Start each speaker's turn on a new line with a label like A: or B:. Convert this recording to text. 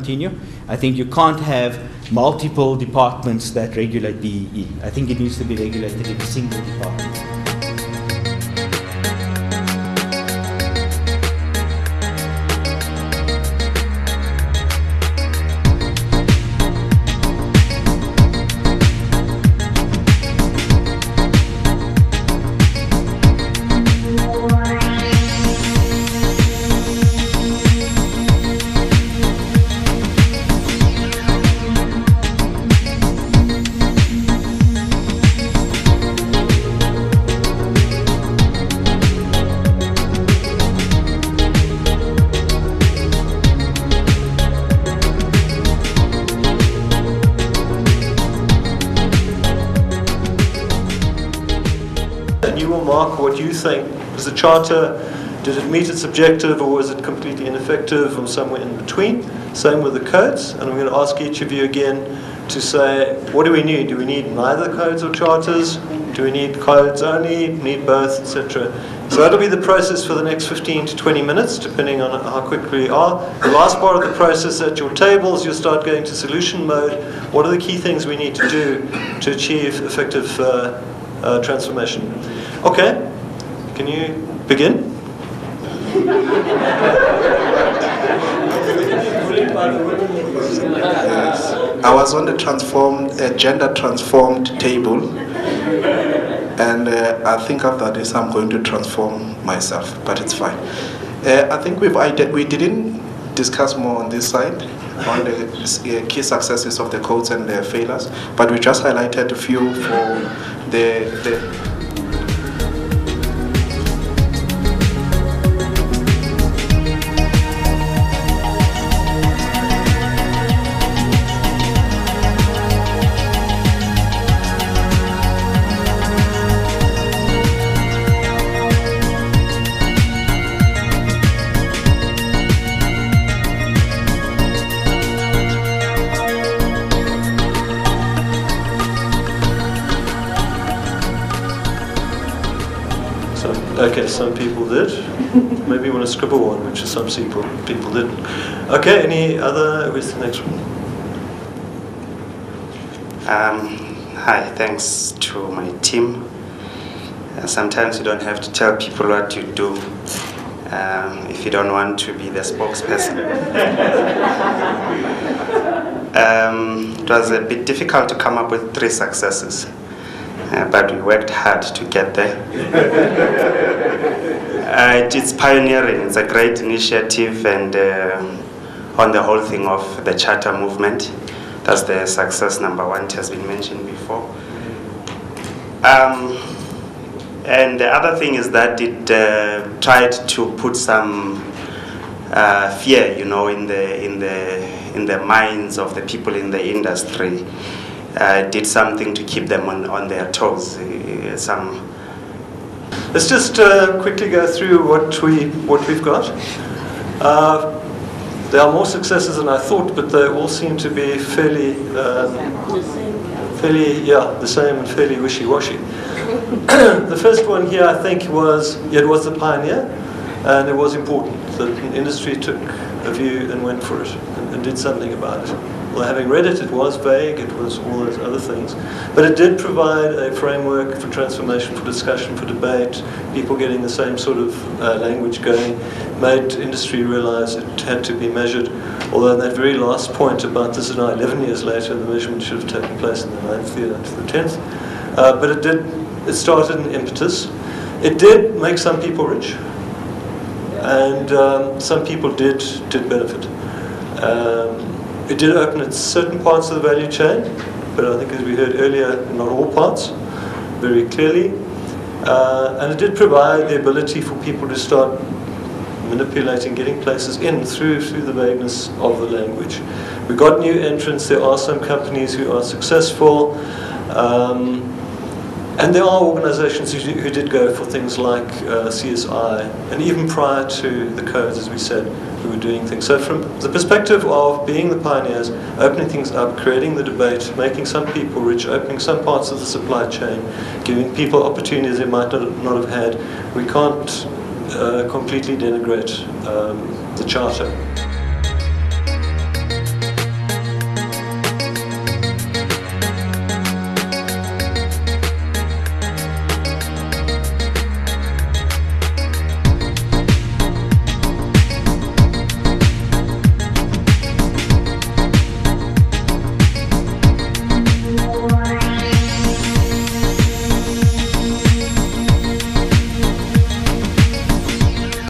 A: continue. I think you can't have multiple departments that regulate BEE. I think it needs to be regulated in a single department.
B: And you will mark what you think. Was the charter, did it meet its objective, or was it completely ineffective, or somewhere in between? Same with the codes, and I'm going to ask each of you again to say, what do we need? Do we need neither codes or charters? Do we need codes only, need both, etc.? So that'll be the process for the next 15 to 20 minutes, depending on how quick we are. The last part of the process at your tables, you'll start going to solution mode. What are the key things we need to do to achieve effective transformation? Okay, can you begin?
C: I was on the gender transformed table, and I think after this I'm going to transform myself, but it's fine. I think we didn't discuss more on this side on the key successes of the codes and their failures, but we just highlighted a few for the
B: Okay, some people did. Maybe you want to scribble one, which is some people didn't. Okay, any other? Where's the next one?
D: Hi, thanks to my team. Sometimes you don't have to tell people what you do if you don't want to be the spokesperson. It was a bit difficult to come up with 3 successes. But we worked hard to get there. It's pioneering, it's a great initiative, and on the whole thing of the charter movement, that's the success number 1, it has been mentioned before. And the other thing is that it tried to put some fear, you know, in the minds of the people in the industry. Did something to keep them on their toes.
B: Let's just quickly go through what we've got. There are more successes than I thought, but they all seem to be fairly the same and fairly wishy-washy. The first one here, I think, was the pioneer, and it was important that the industry took a view and went for it and did something about it. Well, having read it, it was vague, it was all those other things. But it did provide a framework for transformation, for discussion, for debate, people getting the same sort of language going, made industry realize it had to be measured. Although in that very last point about this is now 11 years later, the measurement should have taken place in the 9th year to the 10th. But it started an impetus. It did make some people rich. And some people did benefit. It did open at certain parts of the value chain, but I think as we heard earlier, not all parts, very clearly. And it did provide the ability for people to start manipulating, getting places in through the vagueness of the language. We got new entrants. There are some companies who are successful. And there are organizations who did go for things like CSI, and even prior to the codes, as we said, who were doing things. So from the perspective of being the pioneers, opening things up, creating the debate, making some people rich, opening some parts of the supply chain, giving people opportunities they might not have had, we can't completely denigrate the Charter.